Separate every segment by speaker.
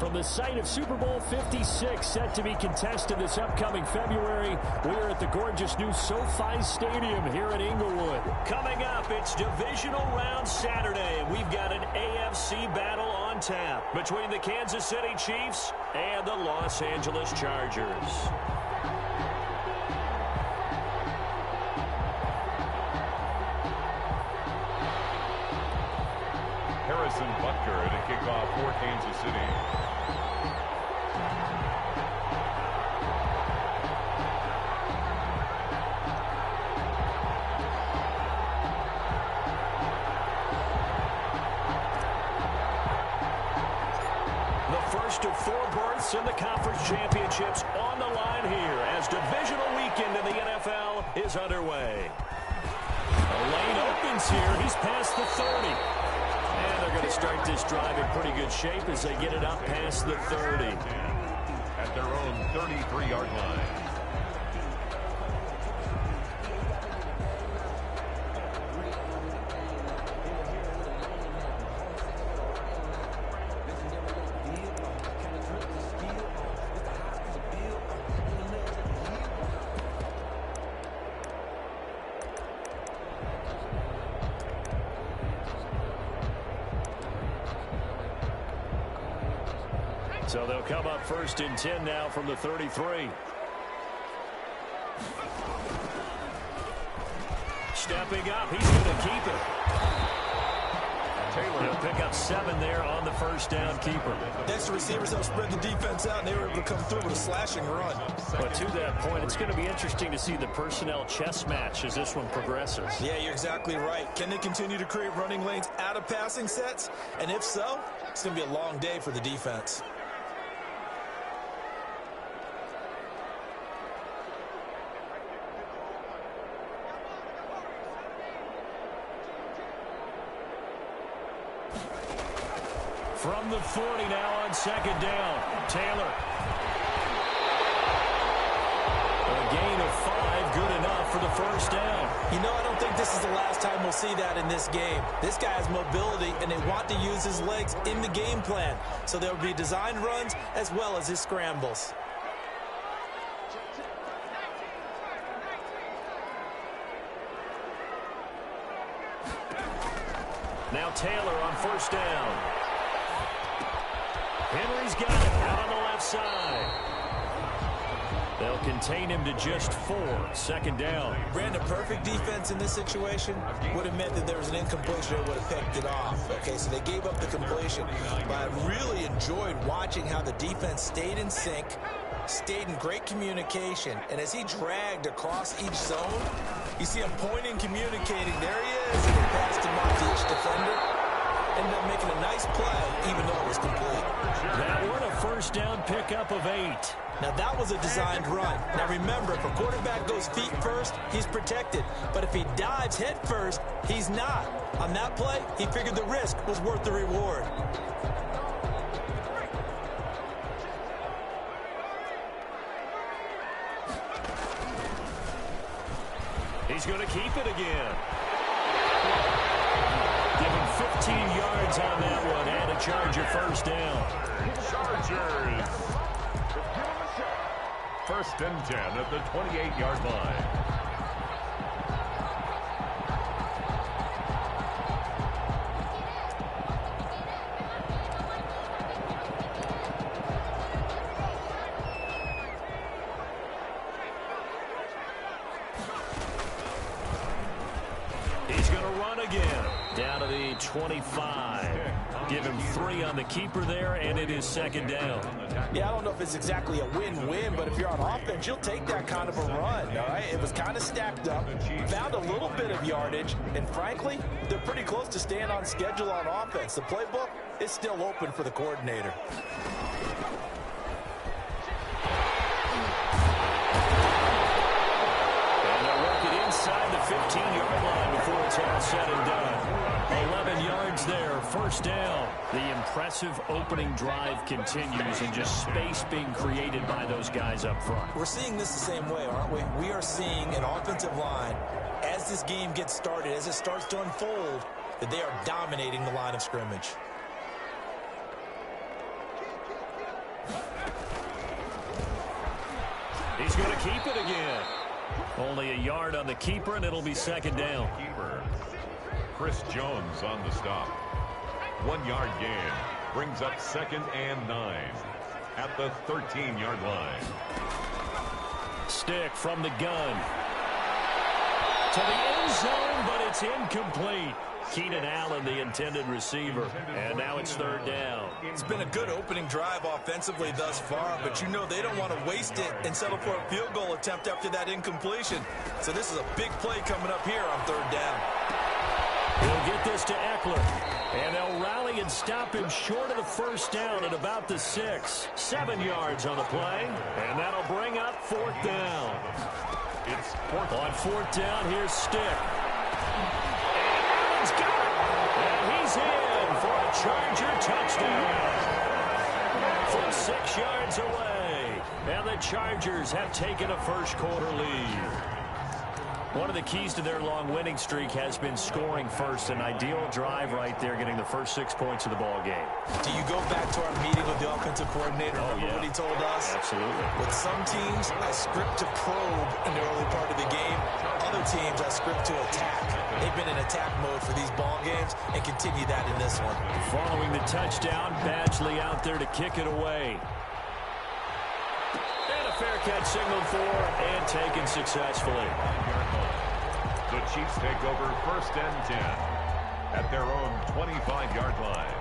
Speaker 1: From the site of Super Bowl 56, set to be contested this upcoming February, we are at the gorgeous new SoFi Stadium here in Inglewood. Coming up, it's Divisional Round Saturday, and we've got an AFC battle on tap between the Kansas City Chiefs and the Los Angeles Chargers.
Speaker 2: Harrison Butker to kick off for Kansas City.
Speaker 1: The first of 4 berths in the conference championships on the line here as divisional weekend in the NFL is underway. The lane opens here. He's past the 30. And they're going to start this drive in pretty good shape as they get it up past the 30.
Speaker 2: At their own 33-yard line.
Speaker 1: So they'll come up 1st and 10 now from the 33. Stepping up, he's going to keep it. Taylor will pick up 7 there on the first down keeper.
Speaker 3: Extra receivers help spread the defense out, and they were able to come through with a slashing run.
Speaker 1: But to that point, it's going to be interesting to see the personnel chess match as this one progresses.
Speaker 3: Yeah, you're exactly right. Can they continue to create running lanes out of passing sets? And if so, it's going to be a long day for the defense.
Speaker 1: From the 40 now on 2nd down, Taylor. A gain of 5, good enough for the first down.
Speaker 3: You know, I don't think this is the last time we'll see that in this game. This guy has mobility, and they want to use his legs in the game plan. So there will be designed runs as well as his scrambles.
Speaker 1: Now Taylor on 1st down. Henry's got it out on the left side. They'll contain him to just 4. 2nd down.
Speaker 3: Brandon, perfect defense in this situation would have meant that there was an incompletion that would have picked it off. Okay, so they gave up the completion. But I really enjoyed watching how the defense stayed in sync, stayed in great communication. And as he dragged across each zone, you see him pointing, communicating. There he is. And he passed him off to each defender. Ended up making a nice play, even though it was complete.
Speaker 1: That were a first down pickup of 8.
Speaker 3: Now, that was a designed run. Now, remember, if a quarterback goes feet first, he's protected. But if he dives head first, he's not. On that play, he figured the risk was worth the reward.
Speaker 1: He's going to keep it again. Give him 15 yards on that one and a Charger first down.
Speaker 2: Chargers. 1st and 10 at the 28-yard line.
Speaker 1: He's going to run again. Down to the 25. Give him 3 on the keeper there, and it is 2nd down.
Speaker 3: Yeah, I don't know if it's exactly a win-win, but if you're on offense, you'll take that kind of a run, all right? It was kind of stacked up, found a little bit of yardage, and frankly, they're pretty close to staying on schedule on offense. The playbook is still open for the coordinator.
Speaker 1: And they'll work it inside the 15-yard line before it's all said and done. 11 yards there, 1st down. The impressive opening drive continues and just space being created by those guys up front.
Speaker 3: We're seeing this the same way, aren't we? We are seeing an offensive line, as this game gets started, as it starts to unfold, that they are dominating the line of scrimmage.
Speaker 1: he's going to keep it again. Only a yard on the keeper, and it'll be second down.
Speaker 2: Keeper Chris Jones on the stop. 1 yard gain. Brings up 2nd and 9 at the 13-yard line.
Speaker 1: Stick from the gun to the end zone, but it's incomplete. Keenan Allen, the intended receiver. And now it's 3rd down.
Speaker 3: It's been a good opening drive offensively thus far, but you know they don't want to waste it and settle for a field goal attempt after that incompletion. So this is a big play coming up here on 3rd down.
Speaker 1: He'll get this to Eckler, and they'll rally and stop him short of the 1st down at about the 6. 7 yards on the play, and that'll bring up 4th down.
Speaker 2: It's 4th.
Speaker 1: On 4th down, here's Stick. He's got it. And he's in for a Charger touchdown. From 6 yards away. And the Chargers have taken a first-quarter lead. One of the keys to their long winning streak has been scoring first. An ideal drive right there, getting the first 6 points of the ball game.
Speaker 3: Do you go back to our meeting with the offensive coordinator? Remember what he told us?
Speaker 1: Absolutely.
Speaker 3: With some teams, I script to probe in the early part of the game. Other teams, I script to attack. They've been in attack mode for these ball games and continue that in this one.
Speaker 1: Following the touchdown, Badgley out there to kick it away. And a fair catch signaled for and taken successfully.
Speaker 2: The Chiefs take over 1st and 10 at their own 25-yard line.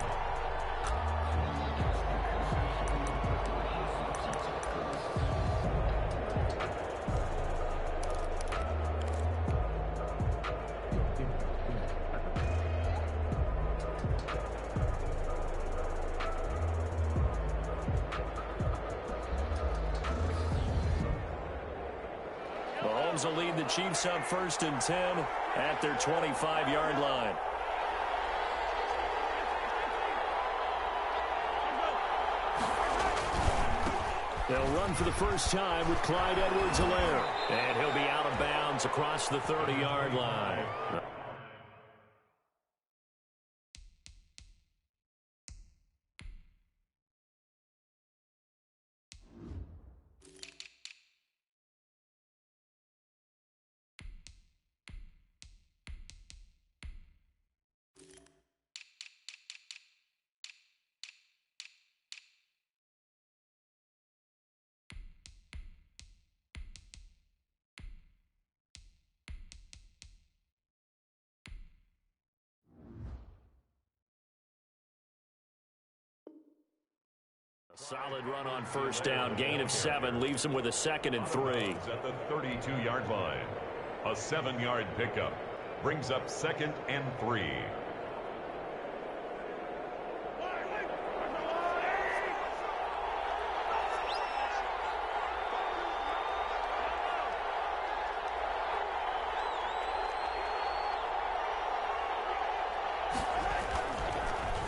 Speaker 1: Mahomes will lead the Chiefs up 1st and 10 at their 25-yard line. They'll run for the first time with Clyde Edwards-Helaire. And he'll be out of bounds across the 30-yard line. Solid run on 1st down. Gain of 7 leaves him with a 2nd and 3.
Speaker 2: At the 32-yard line. A 7-yard pickup. Brings up 2nd and 3.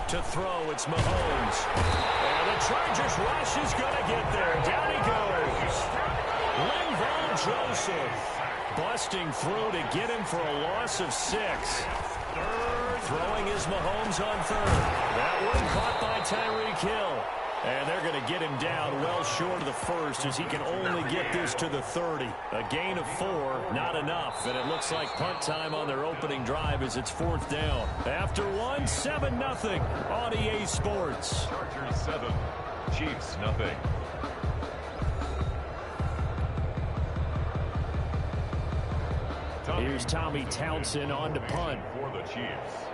Speaker 1: To throw, it's Mahomes. And the Chargers rush is going to get there. Down he goes. Linval Joseph busting through to get him for a loss of 6. Throwing is Mahomes on 3rd. That one caught by Tyreek Hill. And they're going to get him down well short of the 1st as he can only get this to the 30. A gain of 4, not enough. And it looks like punt time on their opening drive as it's 4th down. After 1, 7-0 on EA Sports.
Speaker 2: Chargers 7, Chiefs nothing.
Speaker 1: Here's Tommy Townsend on to punt.
Speaker 2: For the Chiefs.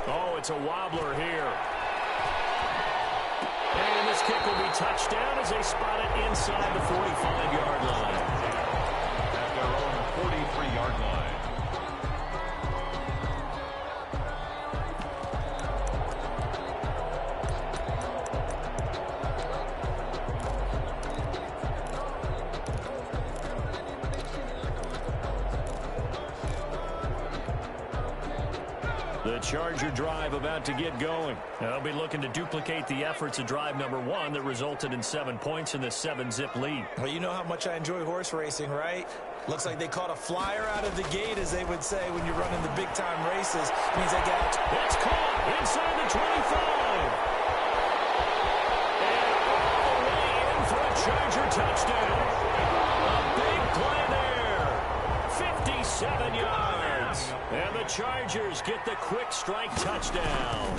Speaker 1: Oh, it's a wobbler here. And this kick will be touchdown as they spot it inside the 45-yard line.
Speaker 2: At their own 43-yard line.
Speaker 1: The Charger drive about to get going. They'll be looking to duplicate the efforts of drive number 1 that resulted in 7 points in the 7-zip lead.
Speaker 3: Well, you know how much I enjoy horse racing, right? Looks like they caught a flyer out of the gate, as they would say when you're running the big-time races. It means they got...
Speaker 1: It's caught inside the 25. And all the way the Chargers get the quick strike touchdown.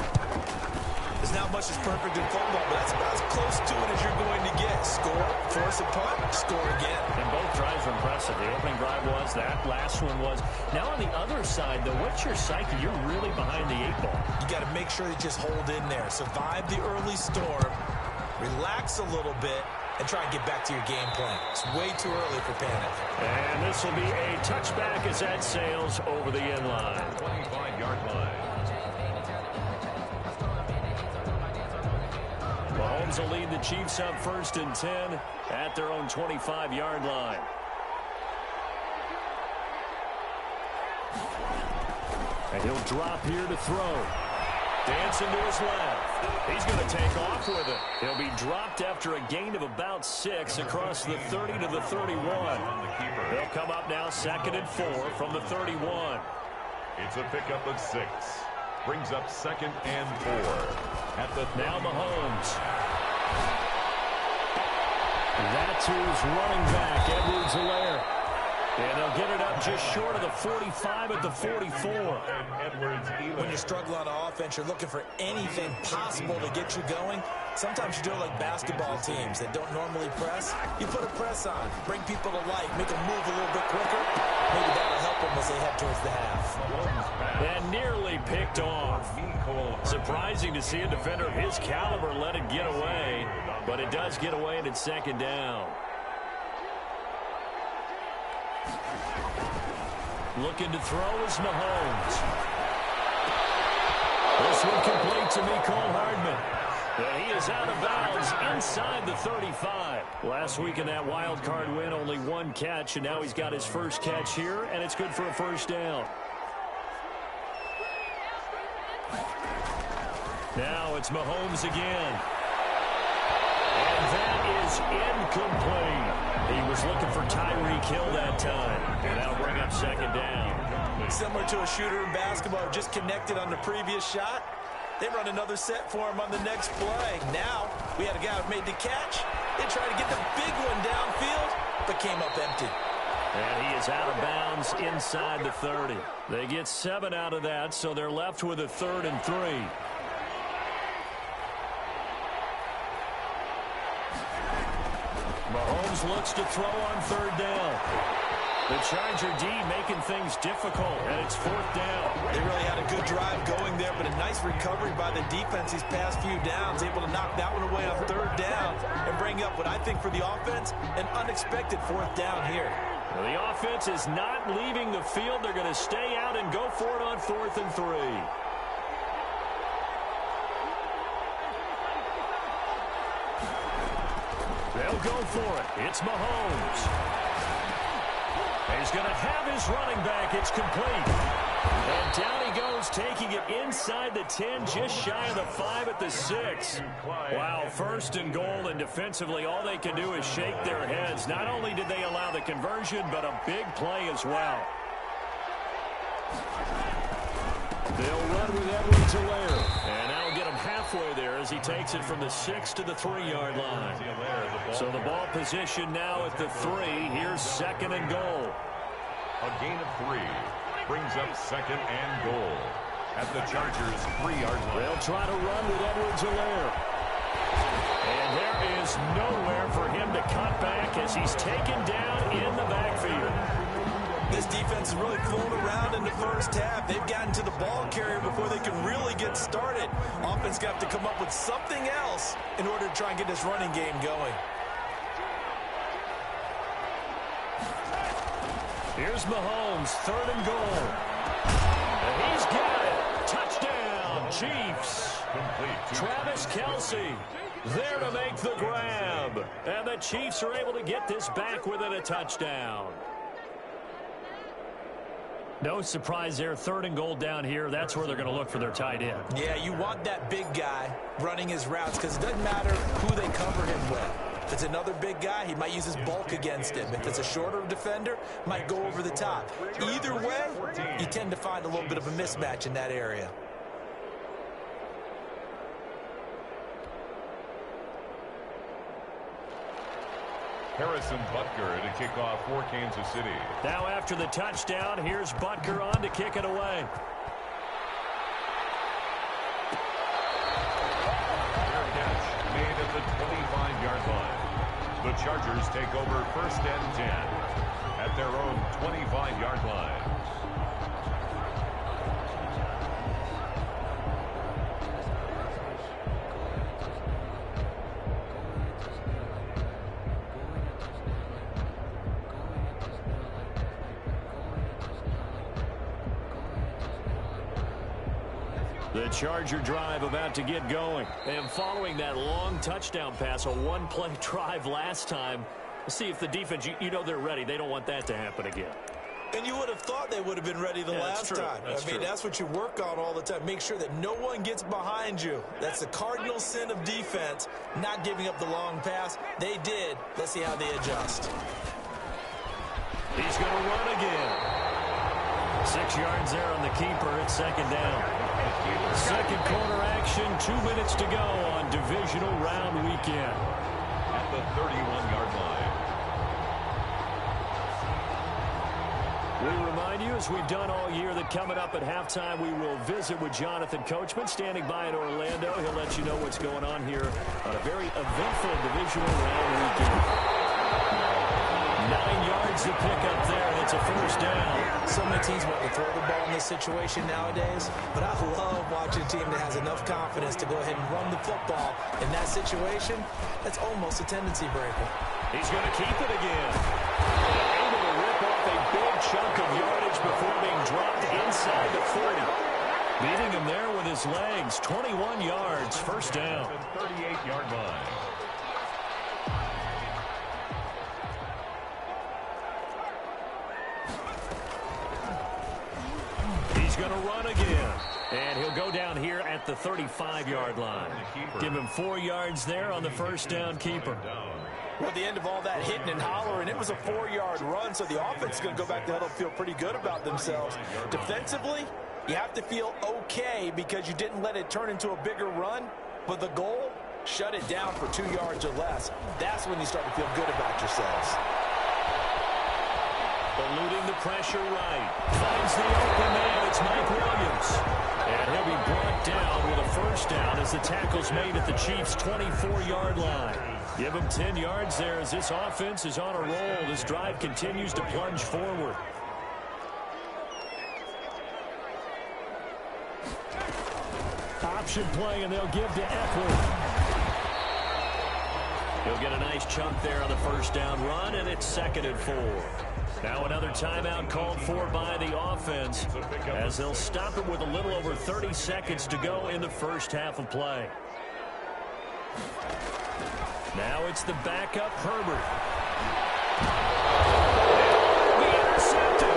Speaker 3: There's not much that's perfect in football, but that's about as close to it as you're going to get. Score, force a punt, score again.
Speaker 1: And both drives were impressive. The opening drive was, that last one was. Now on the other side, though, what's your psyche? You're really behind the 8 ball.
Speaker 3: You got to make sure you just hold in there. Survive the early storm, relax a little bit, and try and get back to your game plan. It's way too early for panic.
Speaker 1: And this will be a touchback as that sails over the end line.
Speaker 2: 25-yard line.
Speaker 1: Mahomes will lead the Chiefs up 1st and 10 at their own 25-yard line. And he'll drop here to throw. Dancing to his left. He's going to take off with it. He'll be dropped after a gain of about 6 across the 30 to the 31. They'll come up now 2nd and 4 from the 31.
Speaker 2: It's a pickup of 6. Brings up 2nd and 4. At the
Speaker 1: now Mahomes. That's who's running back, Edwards-Helaire. And they'll get it up just short of the 45 at the 44.
Speaker 3: When you struggle on offense, you're looking for anything possible to get you going. Sometimes you do it like basketball teams that don't normally press. You put a press on, bring people to life, make them move a little bit quicker. Maybe that'll help them as they head towards the half.
Speaker 1: And nearly picked off. Surprising to see a defender of his caliber let it get away, but it does get away and it's 2nd down. Looking to throw is Mahomes. This one complete to Mecole Hardman. And he is out of bounds inside the 35. Last week in that wild card win, only 1 catch, and now he's got his first catch here, and it's good for a 1st down. Now it's Mahomes again. And that is incomplete. He was looking for Tyreek Hill that time. And that'll bring up 2nd down.
Speaker 3: Similar to a shooter in basketball, just connected on the previous shot. They run another set for him on the next play. Now, we had a guy who made the catch. They tried to get the big one downfield, but came up empty.
Speaker 1: And he is out of bounds inside the 30. They get 7 out of that, so they're left with a 3rd and 3. Mahomes looks to throw on 3rd down. The Charger D making things difficult, and it's 4th down.
Speaker 3: They really had a good drive going there, but a nice recovery by the defense these past few downs, able to knock that one away on 3rd down and bring up what I think for the offense, an unexpected 4th down here.
Speaker 1: Well, the offense is not leaving the field. They're going to stay out and go for it on 4th and 3. They'll go for it. It's Mahomes. He's going to have his running back. It's complete. And down he goes, taking it inside the 10, just shy of the 5 at the 6. Wow, 1st and goal, and defensively all they can do is shake their heads. Not only did they allow the conversion, but a big play as well. They'll run with Edwards-Helaire. And that'll get him halfway there as he takes it from the 6 to the 3-yard line. So the ball position now at the 3. Here's 2nd and goal.
Speaker 2: A gain of 3 brings up 2nd and goal at the Chargers' 3-yard line.
Speaker 1: They'll try to run with Edwards-Helaire. And there is nowhere for him to cut back as he's taken down in the backfield.
Speaker 3: This defense is really flown around in the first half. They've gotten to the ball carrier before they can really get started. Offense got to come up with something else in order to try and get this running game going.
Speaker 1: Here's Mahomes, 3rd and goal. And he's got it. Touchdown, Chiefs. Travis Kelce there to make the grab. And the Chiefs are able to get this back within a touchdown. No surprise there, 3rd and goal down here. That's where they're going to look for their tight end.
Speaker 3: Yeah, you want that big guy running his routes because it doesn't matter who they cover him with. If it's another big guy, he might use his bulk against him. If it's a shorter defender, might go over the top. Either way, you tend to find a little bit of a mismatch in that area.
Speaker 2: Harrison Butker to kick off for Kansas City.
Speaker 1: Now after the touchdown, here's Butker on to kick it away.
Speaker 2: Fair catch made at the 25-yard line. The Chargers take over 1st and 10 at their own 25-yard line.
Speaker 1: The Charger drive about to get going. And following that long touchdown pass, a one-play drive last time, see if the defense, you know they're ready. They don't want that to happen again.
Speaker 3: And you would have thought they would have been ready the last time. I mean, that's what you work on all the time. Make sure that no one gets behind you. That's the cardinal sin of defense, not giving up the long pass. They did. Let's see how they adjust.
Speaker 1: He's going to run again. 6 yards there on the keeper at 2nd down. Second quarter action, 2 minutes to go on divisional round weekend.
Speaker 2: At the 31-yard line.
Speaker 1: We remind you, as we've done all year, that coming up at halftime, we will visit with Jonathan Coachman, standing by in Orlando. He'll let you know what's going on here on a very eventful divisional round weekend. 9 yards to pick up there, and it's a 1st down.
Speaker 3: So many teams want to throw the ball in this situation nowadays, but I love watching a team that has enough confidence to go ahead and run the football. In that situation, that's almost a tendency breaker.
Speaker 1: He's going to keep it again. Able to rip off a big chunk of yardage before being dropped inside the 40. Beating him there with his legs, 21 yards, 1st down.
Speaker 2: 38-yard line.
Speaker 1: He's going to run again. And he'll go down here at the 35-yard line. Give him 4 yards there on the 1st down keeper.
Speaker 3: Well, at the end of all that hitting and hollering, it was a 4-yard run, so the offense is going to go back to huddle, feel pretty good about themselves. Defensively, you have to feel okay because you didn't let it turn into a bigger run, but the goal, shut it down for 2 yards or less. That's when you start to feel good about yourselves.
Speaker 1: Eluding the pressure right. Finds the open man. It's Mike Williams. And he'll be brought down with a 1st down as the tackle's made at the Chiefs' 24-yard line. Give him 10 yards there as this offense is on a roll. This drive continues to plunge forward. Option play, and they'll give to Eckler. He'll get a nice chunk there on the 1st down run, and it's 2nd and 4. Now another timeout called for by the offense as they'll stop it with a little over 30 seconds to go in the 1st half of play. Now it's the backup Herbert. Be intercepted.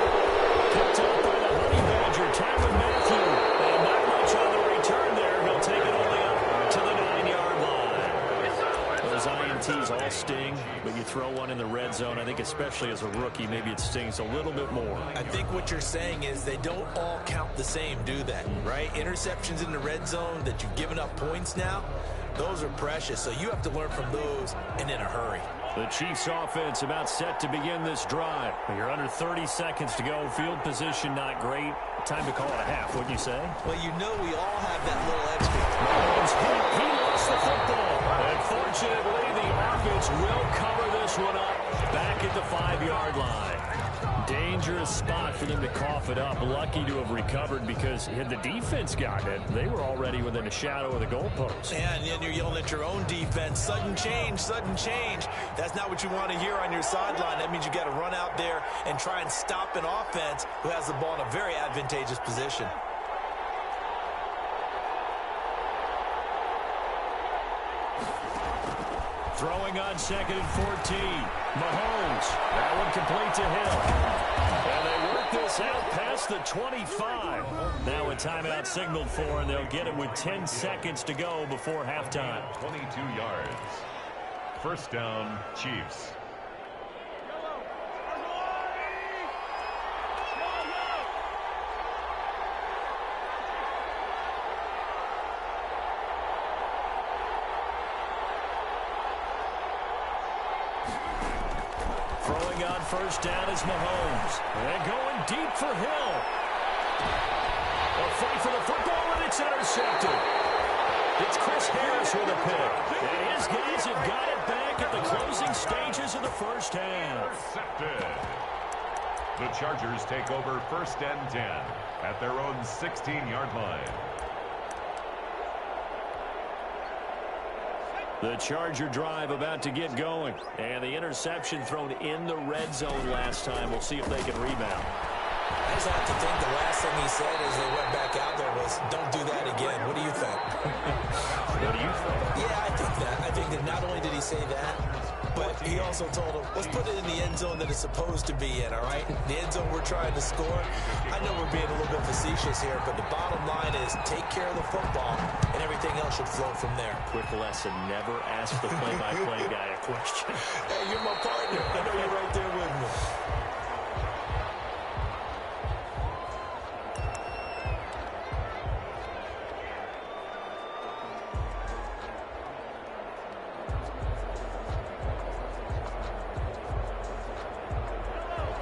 Speaker 1: Picked up by the Honey Badger, Tyrann Mathieu. And not much on the return there. He'll take it only up to the 9-yard line. Those INTs all sting, but you throw one in the red zone, I think especially as a rookie, maybe it stings a little bit more.
Speaker 3: I think what you're saying is they don't all count the same, do they? Right? Interceptions in the red zone that you've given up points now, those are precious, so you have to learn from those and in a hurry.
Speaker 1: The Chiefs offense about set to begin this drive. You're under 30 seconds to go. Field position not great. Time to call it a half, wouldn't you say?
Speaker 3: Well, you know we all have that little extra.
Speaker 1: Mahomes hit. He lost the football. Unfortunately, the offense will cover this one up back at the 5-yard line. Dangerous spot for them to cough it up. Lucky to have recovered because had the defense gotten it, they were already within a shadow of the goalpost.
Speaker 3: Yeah, and then you're yelling at your own defense. Sudden change, sudden change. That's not what you want to hear on your sideline. That means you got to run out there and try and stop an offense who has the ball in a very advantageous position.
Speaker 1: Throwing on 2nd and 14. Mahomes. That one complete to Hill. And they work this out past the 25. Now a timeout signaled for, and they'll get it with 10 seconds to go before halftime.
Speaker 2: 22 yards. 1st down, Chiefs.
Speaker 1: Coming on first down is Mahomes. And going deep for Hill. A fight for the football, and it's intercepted. It's Chris Harris with a pick. And his guys have got it back at the closing stages of the first half.
Speaker 2: Intercepted. The Chargers take over 1st and 10 at their own 16-yard line.
Speaker 1: The Charger drive about to get going. And the interception thrown in the red zone last time. We'll see if they can rebound.
Speaker 3: I just have to think the last thing he said as they went back out there was, don't do that again. What do you think?
Speaker 1: What do you think?
Speaker 3: Yeah, I think that. I think that not only did he say that, but he also told him, let's put it in the end zone that it's supposed to be in, all right? The end zone we're trying to score. I know we're being a little bit facetious here, but the bottom line is take care of the football, and everything else should flow from there.
Speaker 1: Quick lesson, never ask the play-by-play guy a question.
Speaker 3: Hey, you're my partner. I know you're right there with me.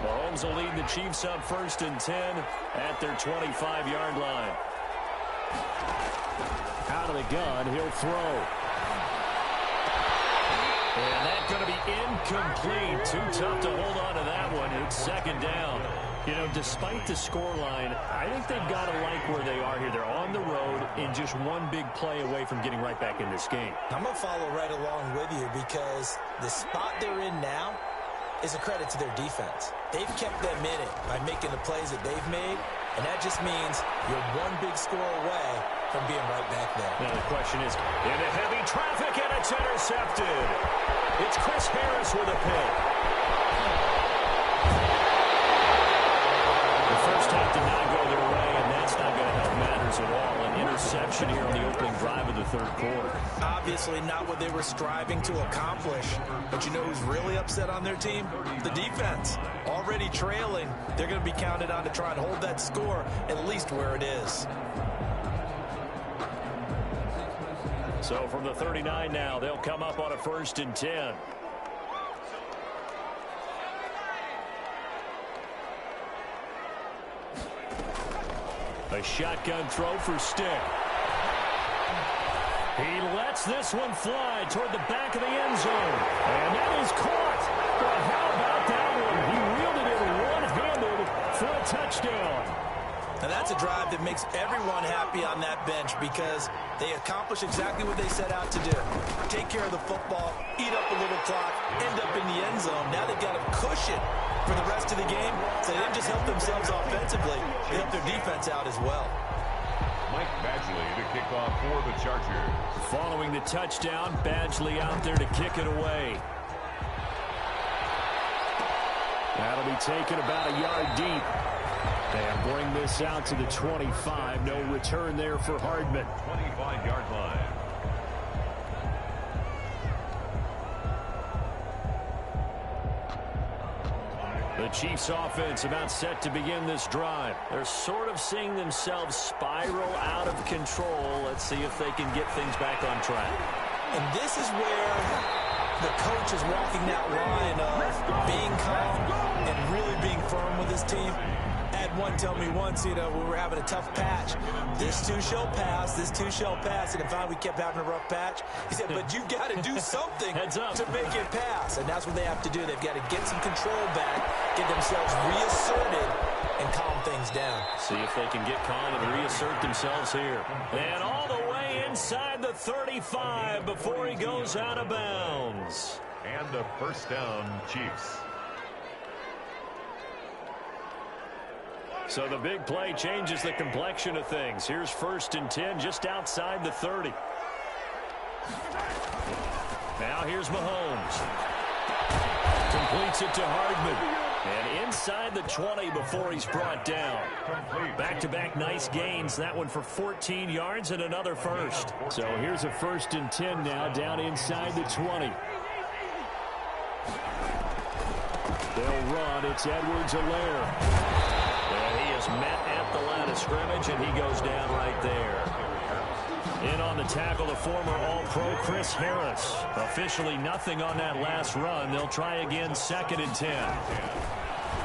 Speaker 1: Mahomes will lead the Chiefs up 1st and 10 at their 25-yard line. Out of the gun, he'll throw. And that's going to be incomplete. Too tough to hold on to that one. It's 2nd down. You know, despite the scoreline, I think they've got to like where they are here. They're on the road and just one big play away from getting right back in this game.
Speaker 3: I'm going to follow right along with you because the spot they're in now is a credit to their defense. They've kept them in it by making the plays that they've made, and that just means you're one big score away from being right back there.
Speaker 1: Now the question is, into heavy traffic, and it's intercepted. It's Chris Harris with a pick. The first half did not go their way, and that's not going to help matters at all. An interception here on the opening drive of the 3rd quarter.
Speaker 3: Obviously not what they were striving to accomplish. But you know who's really upset on their team? The defense. Already trailing, they're going to be counted on to try and hold that score at least where it is.
Speaker 1: So from the 39 now, they'll come up on a 1st and 10. A shotgun throw for Stick. He lets this one fly toward the back of the end zone. And that is caught. But how about that one? He wielded it one-handed for a touchdown.
Speaker 3: And that's a drive that makes everyone happy on that bench because they accomplish exactly what they set out to do. Take care of the football, eat up a little clock, end up in the end zone. Now they've got a cushion for the rest of the game. So they didn't just help themselves offensively, they helped their defense out as well.
Speaker 2: Mike Badgley to kick off for the Chargers.
Speaker 1: Following the touchdown, Badgley out there to kick it away. That'll be taken about a yard deep. And bring this out to the 25. No return there for Hardman.
Speaker 2: 25-yard line.
Speaker 1: The Chiefs offense about set to begin this drive. They're sort of seeing themselves spiral out of control. Let's see if they can get things back on track.
Speaker 3: And this is where the coach is walking that line of being calm and really being firm with his team. Had one tell me once, you know, we were having a tough patch. This too shall pass, this too shall pass. And if we kept having a rough patch, he said, but you've got to do something to make it pass. And that's what they have to do. They've got to get some control back, get themselves reasserted, and calm things down.
Speaker 1: See if they can get calm and reassert themselves here. And all the way inside the 35 before he goes out of bounds.
Speaker 2: And a 1st down, Chiefs.
Speaker 1: So the big play changes the complexion of things. Here's 1st and 10 just outside the 30. Now here's Mahomes. Completes it to Hardman. And inside the 20 before he's brought down. Back-to-back nice gains. That one for 14 yards and another first. So here's a 1st and 10 now down inside the 20. They'll run. It's Edwards-Helaire. And he is met at the line of scrimmage, and he goes down right there. In on the tackle, the former All-Pro Chris Harris. Officially nothing on that last run. They'll try again, 2nd and 10.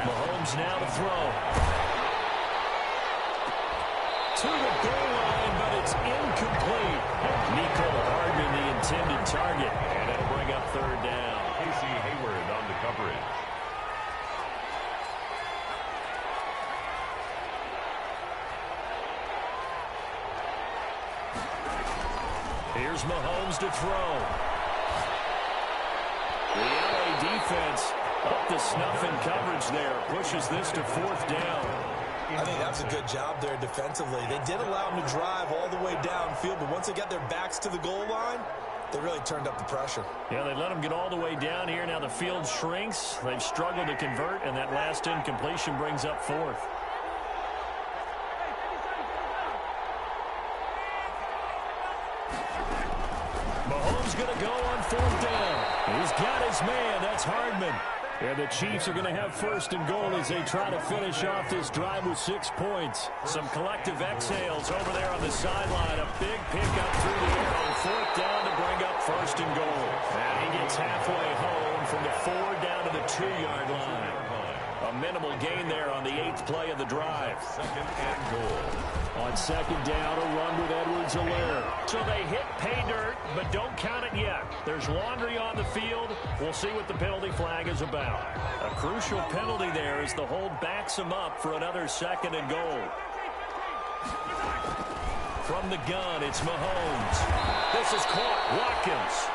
Speaker 1: Mahomes now to throw. To the goal line, but it's incomplete. Nico Hardman, the intended target. And it'll bring up 3rd down.
Speaker 2: Casey Hayward on the coverage.
Speaker 1: Here's Mahomes to throw. The LA defense up to snuff in coverage there. Pushes this to 4th down.
Speaker 3: I think that's a good job there defensively. They did allow them to drive all the way downfield, but once they got their backs to the goal line, they really turned up the pressure.
Speaker 1: Yeah, they let them get all the way down here. Now the field shrinks. They've struggled to convert, and that last incompletion brings up 4th. Mahomes going to go on 4th down. He's got his man. That's Hardman. And the Chiefs are going to have 1st and goal as they try to finish off this drive with 6 points. Some collective exhales over there on the sideline. A big pickup through the air on 4th down to bring up 1st and goal. And he gets halfway home from the 4 down to the 2-yard line. A minimal gain there on the 8th play of the drive.
Speaker 2: 2nd and goal.
Speaker 1: On 2nd down, a run with Edwards-Helaire. So they hit pay dirt, but don't count it yet. There's laundry on the field. We'll see what the penalty flag is about. A crucial penalty there as the hold backs him up for another 2nd and goal. From the gun, it's Mahomes. This is caught. Watkins.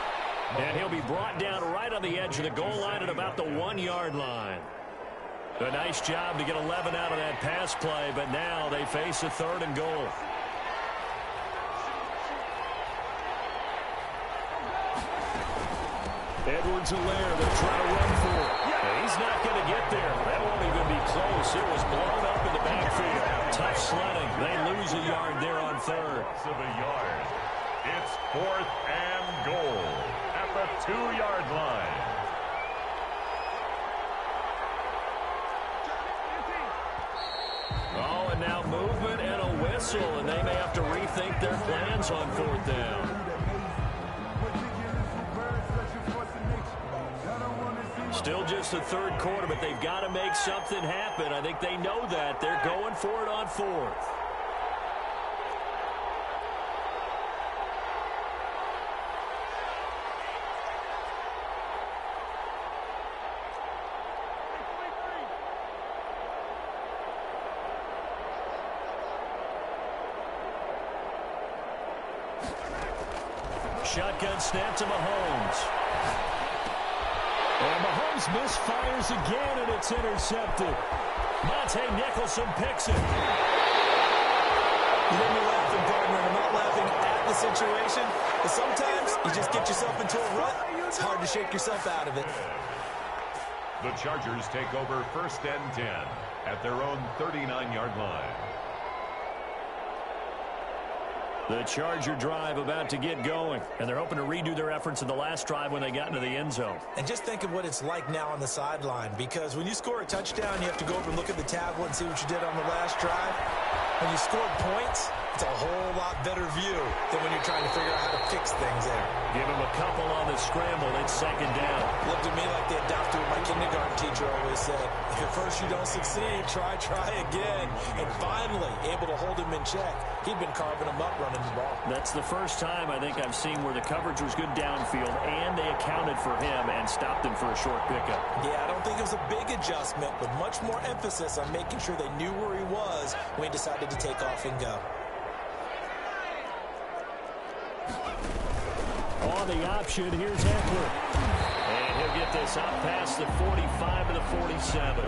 Speaker 1: And he'll be brought down right on the edge of the goal line at about the 1-yard line. A nice job to get 11 out of that pass play, but now they face a 3rd and goal. Edwards-Helaire, they'll try to run for it. He's not going to get there. That won't even be close. It was blown up in the backfield. Tough sledding. They lose a yard there on 3rd.
Speaker 2: Of a yard. It's 4th and goal at the 2-yard line.
Speaker 1: Oh, and now movement and a whistle, and they may have to rethink their plans on 4th down. Still just the 3rd quarter, but they've got to make something happen. I think they know that. They're going for it on 4th. Shotgun snap to Mahomes. And Mahomes misfires again, and it's intercepted. Monte Nicholson picks it.
Speaker 3: You hear me laughing, partner, and I'm not laughing at the situation, but sometimes you just get yourself into a rut. It's hard to shake yourself out of it.
Speaker 2: The Chargers take over 1st and 10 at their own 39-yard line.
Speaker 1: The Charger drive about to get going, and they're hoping to redo their efforts in the last drive when they got into the end zone.
Speaker 3: And just think of what it's like now on the sideline, because when you score a touchdown, you have to go over and look at the tablet and see what you did on the last drive. When you score points, it's a whole lot better view than when you're trying to figure out how to fix things there.
Speaker 1: Give him a couple on the scramble. It's 2nd down.
Speaker 3: Looked at me like they adopted what my kindergarten teacher always said. If at first you don't succeed, try again. And finally, able to hold him in check. He'd been carving him up running the ball.
Speaker 1: That's the first time I think I've seen where the coverage was good downfield, and they accounted for him and stopped him for a short pickup.
Speaker 3: Yeah, I don't think it was a big adjustment, but much more emphasis on making sure they knew where he was when he decided to take off and go.
Speaker 1: On the option, here's Eckler. And he'll get this up past the 45 to the 47.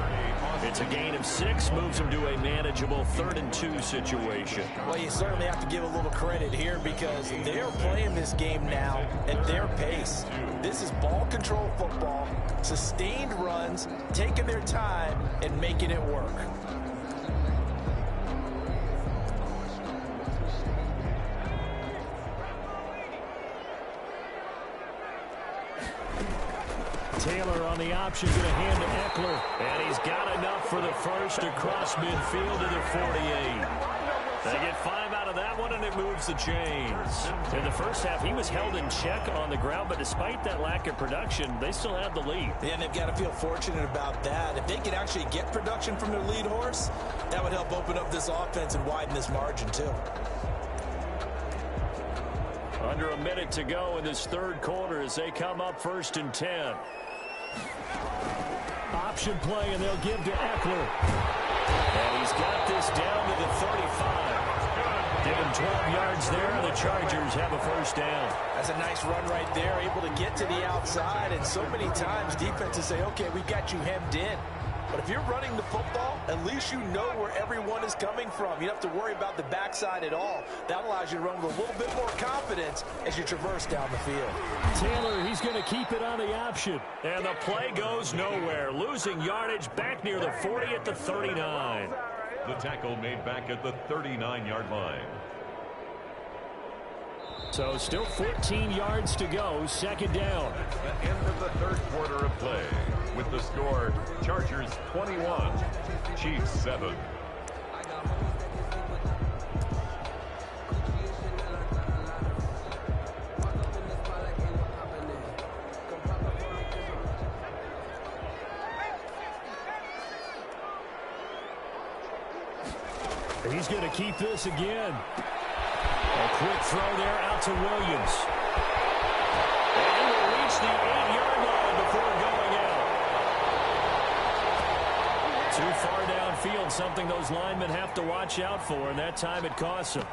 Speaker 1: It's a gain of 6, moves him to a manageable 3rd and 2 situation.
Speaker 3: Well, you certainly have to give a little credit here because they're playing this game now at their pace. This is ball control football, sustained runs, taking their time, and making it work.
Speaker 1: Taylor on the option, going to hand to Eckler. And he's got enough for the first across midfield to the 48. They get 5 out of that one, and it moves the chains. In the first half, he was held in check on the ground, but despite that lack of production, they still have the lead.
Speaker 3: Yeah, and they've got to feel fortunate about that. If they could actually get production from their lead horse, that would help open up this offense and widen this margin, too.
Speaker 1: Under a minute to go in this third quarter as they come up 1st and 10. Option play, and they'll give to Eckler. And he's got this down to the 35. Give him 12 yards there, and the Chargers have a first down.
Speaker 3: That's a nice run right there, able to get to the outside. And so many times defenses say, okay, we've got you hemmed in. But if you're running the football, at least you know where everyone is coming from. You don't have to worry about the backside at all. That allows you to run with a little bit more confidence as you traverse down the field.
Speaker 1: Taylor, he's going to keep it on the option. And the play goes nowhere. Losing yardage back near the 40 at the 39.
Speaker 2: The tackle made back at the 39-yard line.
Speaker 1: So still 14 yards to go, second down.
Speaker 2: The end of the third quarter of play. With the score, Chargers 21, Chiefs 7.
Speaker 1: He's going to keep this again. A quick throw there out to Williams. And will reach the 8-yard line before going out. Too far downfield, something those linemen have to watch out for, and that time it costs them.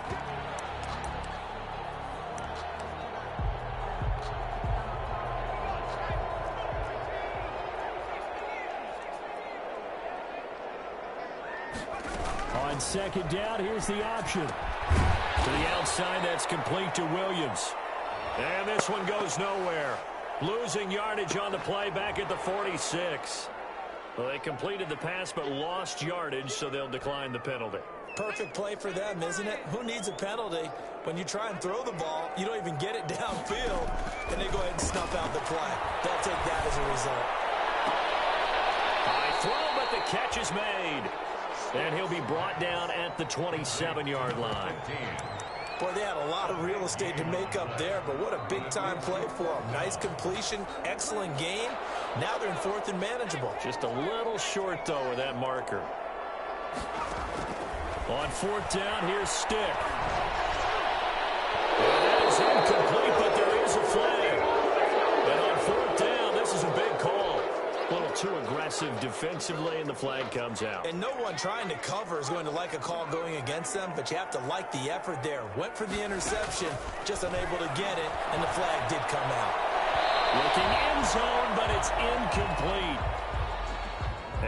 Speaker 1: On second down, here's the option. To the outside, that's complete to Williams. And this one goes nowhere. Losing yardage on the play back at the 46. Well, they completed the pass but lost yardage, so they'll decline the penalty.
Speaker 3: Perfect play for them, isn't it? Who needs a penalty? When you try and throw the ball, you don't even get it downfield, and they go ahead and snuff out the play. They'll take that as a result.
Speaker 1: High throw, but the catch is made. And he'll be brought down at the 27-yard line.
Speaker 3: Boy, they had a lot of real estate to make up there, but what a big-time play for them. Nice completion, excellent game. Now they're in 4th and manageable.
Speaker 1: Just a little short, though, with that marker. On 4th down, here's Stick. That is incomplete, but there is a flag. And on 4th down, this is a big call. A little too aggressive defensively, and the flag comes out.
Speaker 3: And no one trying to cover is going to like a call going against them, but you have to like the effort there. Went for the interception, just unable to get it, and the flag did come out.
Speaker 1: Looking end zone, but it's incomplete.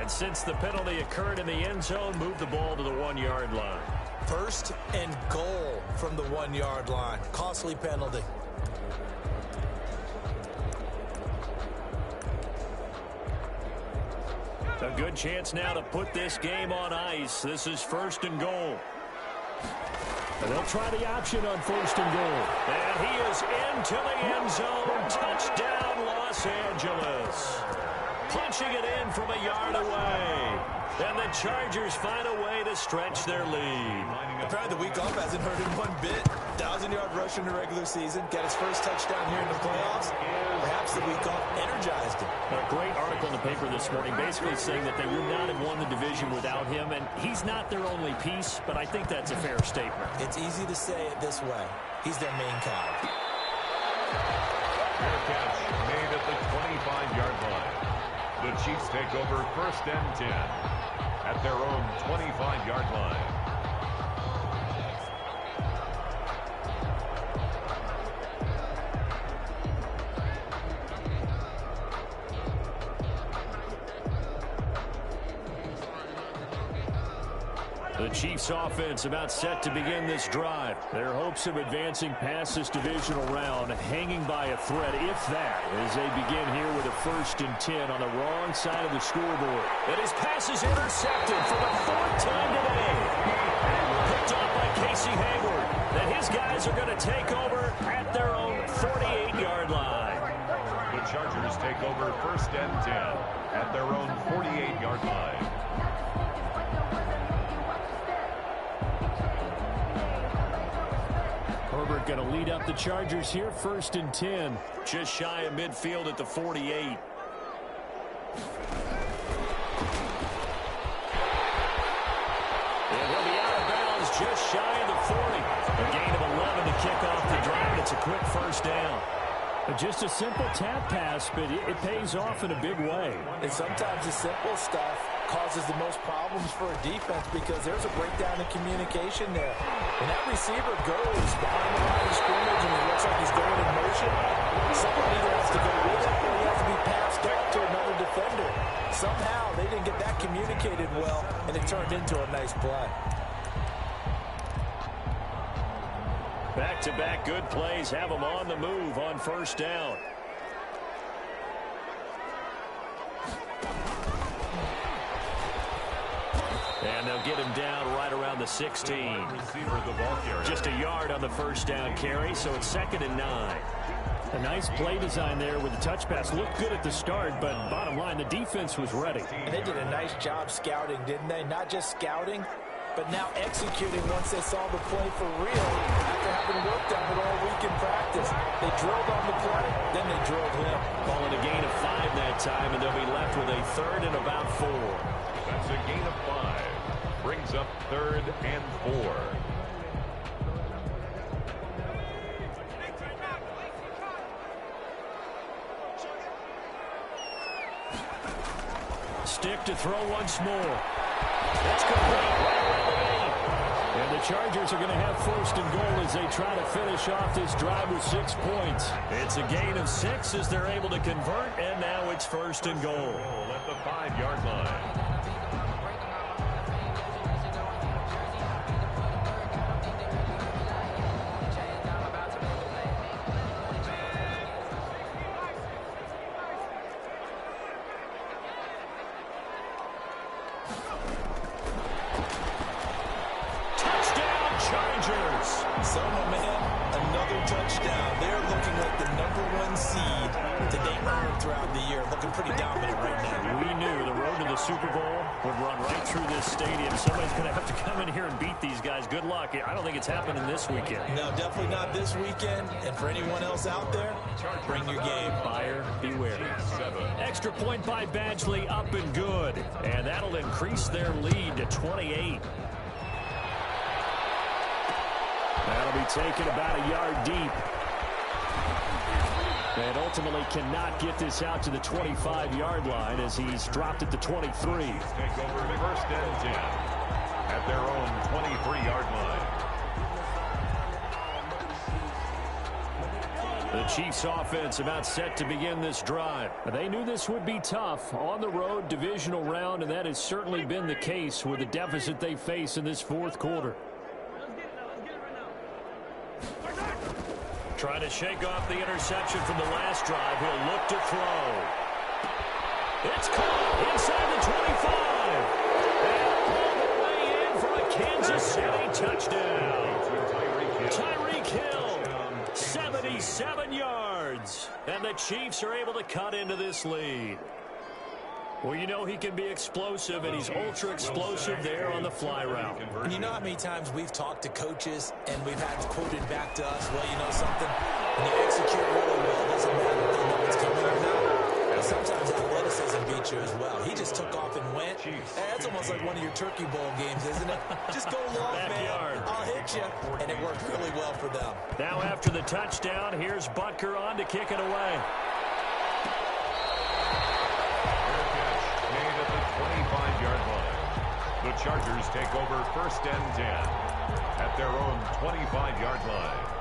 Speaker 1: And since the penalty occurred in the end zone, move the ball to the 1-yard line.
Speaker 3: 1st and goal from the 1-yard line. Costly penalty.
Speaker 1: A good chance now to put this game on ice. This is 1st and goal. And they'll try the option on 1st and goal. And he is into the end zone. Touchdown, Los Angeles. Punching it in from a yard away. And the Chargers find a way to stretch their lead.
Speaker 3: Apparently the week off hasn't hurt him one bit. 1,000-yard rush in the regular season. Got his first touchdown here in the playoffs. Perhaps the week off energized him.
Speaker 1: A great article in the paper this morning basically saying that they would not have won the division without him. And he's not their only piece, but I think that's a fair statement.
Speaker 3: It's easy to say it this way. He's their main guy.
Speaker 2: Fair catch made at the 25-yard line. The Chiefs take over 1st and 10 at their own 25-yard line.
Speaker 1: The Chiefs offense about set to begin this drive. Their hopes of advancing past this divisional round hanging by a thread, if that, as they begin here with a 1st and 10 on the wrong side of the scoreboard. And his pass is intercepted for the 4th time today. Picked off by Casey Hayward. And his guys are going to take over at their own 48-yard line.
Speaker 2: The Chargers take over 1st and 10 at their own 48-yard line.
Speaker 1: up the Chargers here, 1st and 10.
Speaker 4: Just shy of midfield at the 48.
Speaker 1: And he'll be out of bounds just shy of the 40. A gain of 11 to kick off the drive, and it's a quick first down. Just a simple tap pass, but it pays off in a big way.
Speaker 3: And sometimes the simple stuff causes the most problems for a defense because there's a breakdown in communication there. When that receiver goes behind the line of scrimmage and it looks like he's going in motion, someone either has to go with it or he has to be passed off to another defender. Somehow they didn't get that communicated well, and it turned into a nice play.
Speaker 1: Back-to-back good plays have them on the move on first down. And they'll get him down right around the 16. Just a yard on the first down carry, so it's 2nd and 9. A nice play design there with the touch pass. Looked good at the start, but bottom line, the defense was ready.
Speaker 3: And they did a nice job scouting, didn't they? Not just scouting, but now executing once they saw the play for real after having worked on it all week in practice. They drilled on the play, then they drilled him.
Speaker 1: Calling a gain of 5 that time, and they'll be left with a 3rd and about 4.
Speaker 2: That's a gain of 5. Brings up 3rd and 4.
Speaker 1: Stick to throw once more. That's complete right around the 8. And the Chargers are going to have 1st and goal as they try to finish off this drive with 6 points. It's a gain of 6 as they're able to convert, and now it's 1st and goal.
Speaker 2: At the 5-yard line.
Speaker 3: So, my man, another touchdown. They're looking like the #1 seed that they earned throughout the year. Looking pretty dominant right now.
Speaker 1: We knew the road to the Super Bowl would run right through this stadium. Somebody's going to have to come in here and beat these guys. Good luck. I don't think it's happening this weekend.
Speaker 3: No, definitely not this weekend. And for anyone else out there, bring your game.
Speaker 1: Buyer beware. Extra point by Badgley, up and good. And that'll increase their lead to 28. That'll be taken about a yard deep. And ultimately cannot get this out to the 25-yard line as he's dropped at the 23.
Speaker 2: Take over 1st and 10 at their own 23-yard line.
Speaker 1: The Chiefs offense about set to begin this drive. They knew this would be tough. On the road, divisional round, and that has certainly been the case with the deficit they face in this 4th quarter. Trying to shake off the interception from the last drive. He'll look to throw. It's caught inside the 25. And all the way in for a Kansas City touchdown. Tyreek Hill, 77 yards. And the Chiefs are able to cut into this lead. Well, you know he can be explosive, and he's ultra-explosive there on the fly route.
Speaker 3: And you know how many times we've talked to coaches and we've had quoted back to us, well, you know something, when you execute really well, it doesn't matter if they know what's coming or not. And sometimes athleticism beats you as well. He just took off and went. Hey, that's almost like one of your Turkey Bowl games, isn't it? Just go long, man. I'll hit you. And it worked really well for them.
Speaker 1: Now after the touchdown, here's Butker on to kick it away.
Speaker 2: The Chargers take over 1st and 10 at their own 25-yard line.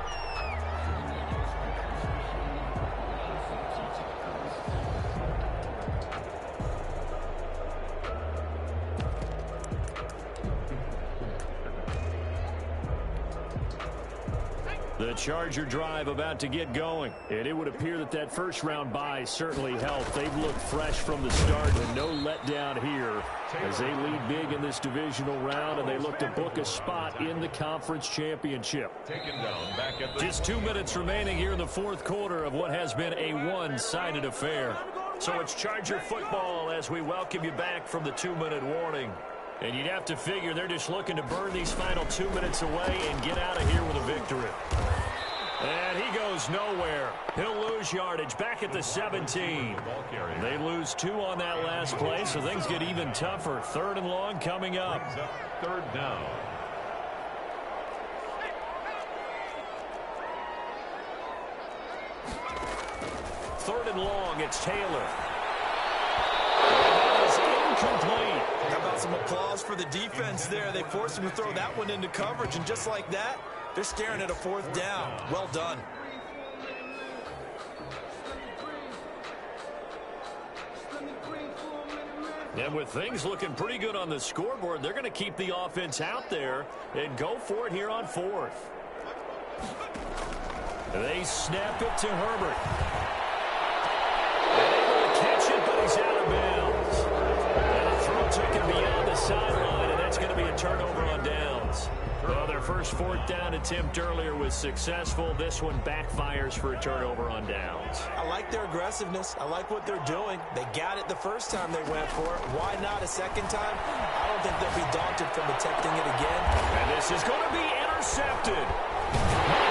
Speaker 1: The Charger drive about to get going. And it would appear that that first-round bye certainly helped. They've looked fresh from the start and no letdown here as they lead big in this divisional round, and they look to book a spot in the conference championship. Just 2 minutes remaining here in the 4th quarter of what has been a one-sided affair. So it's Charger football as we welcome you back from the 2-minute warning. And you'd have to figure they're just looking to burn these final 2 minutes away and get out of here with a victory. And he goes nowhere. He'll lose yardage back at the 17. They lose 2 on that last play, so things get even tougher. 3rd and long coming up.
Speaker 2: 3rd down.
Speaker 1: Third and long, it's Taylor. That is incomplete.
Speaker 3: How about some applause for the defense there? They forced him to throw that one into coverage, and just like that, they're staring at a 4th down. Well done.
Speaker 1: And with things looking pretty good on the scoreboard, they're going to keep the offense out there and go for it here on 4th. They snap it to Herbert. Able to catch it, but he's out of bounds. And the throw took him beyond the sideline, and that's going to be a turnover on downs. Well, their first 4th down attempt earlier was successful. This one backfires for a turnover on downs.
Speaker 3: I like their aggressiveness. I like what they're doing. They got it the first time they went for it. Why not a second time? I don't think they'll be daunted from attempting it again.
Speaker 1: And this is going to be intercepted.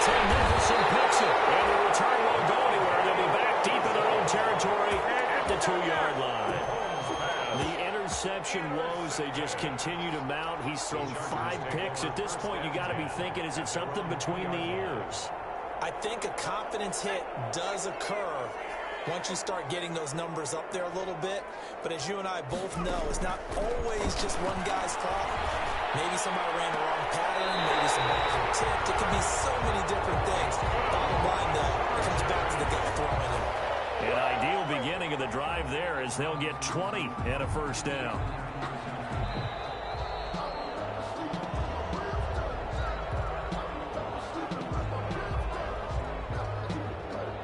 Speaker 1: Magnificent picks it. And the return won't go anywhere. They'll be back deep in their own territory at the 2-yard line. The interception woes, they just continue to mount. He's thrown 5 picks. At this point, you got to be thinking, is it something between the ears?
Speaker 3: I think a confidence hit does occur once you start getting those numbers up there a little bit. But as you and I both know, it's not always just one guy's fault. Maybe somebody ran the wrong pattern. Maybe some balls were tipped. It could be so many different things. Bottom line, though, it comes back to the guy throwing it.
Speaker 1: An ideal beginning of the drive there as they'll get 20 and a 1st down.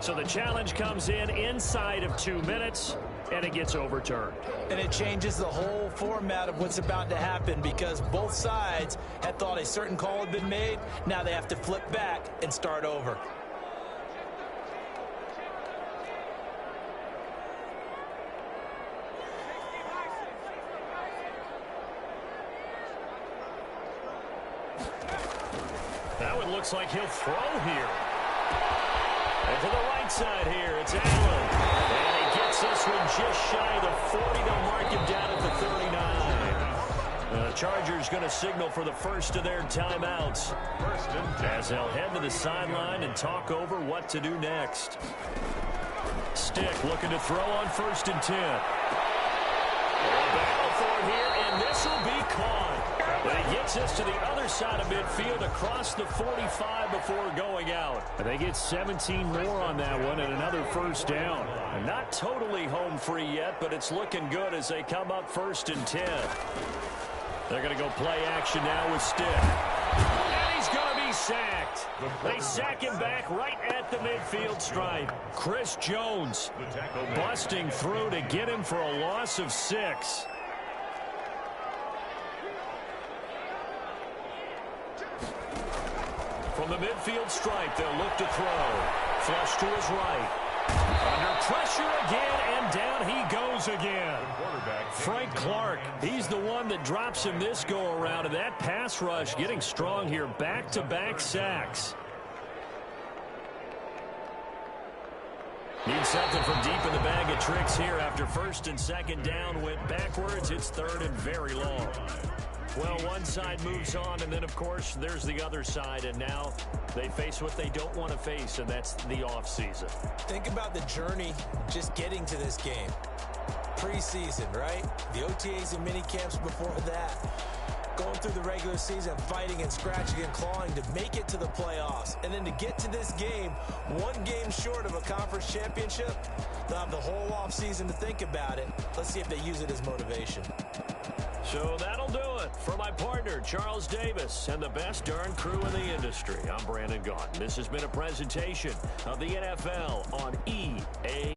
Speaker 1: So the challenge comes in inside of 2 minutes, and it gets overturned.
Speaker 3: And it changes the whole format of what's about to happen because both sides had thought a certain call had been made. Now they have to flip back and start over.
Speaker 1: That one looks like he'll throw here. And to the right side here, it's Allen. And he gets this one just shy of the 40. They'll mark him down at the 39. The Chargers going to signal for the first of their timeouts as they'll head to the sideline and talk over what to do next. Stick looking to throw on 1st and 10. Battle for it here, and this will be caught. But he gets us to the other side of midfield across the 45 before going out. And they get 17 more on that one and another 1st down. And not totally home free yet, but it's looking good as they come up 1st and 10. They're going to go play action now with Stick. And he's going to be sacked. They sack him back right at the midfield stripe. Chris Jones busting through to get him for a loss of 6. From the midfield stripe, they'll look to throw. Flush to his right. Under pressure again, and down he goes again. Frank Clark, he's the one that drops him this go-around, and that pass rush getting strong here. Back-to-back sacks. Need something from deep in the bag of tricks here after 1st and 2nd down went backwards. It's 3rd and very long. Well, one side moves on, and then, of course, there's the other side, and now they face what they don't want to face, and that's the offseason.
Speaker 3: Think about the journey just getting to this game. Preseason, right? The OTAs and mini camps before that. Going through the regular season, fighting and scratching and clawing to make it to the playoffs. And then to get to this game, one game short of a conference championship, they'll have the whole offseason to think about it. Let's see if they use it as motivation.
Speaker 1: So that'll do it for my partner, Charles Davis, and the best darn crew in the industry. I'm Brandon Gaughan. This has been a presentation of the NFL on EA.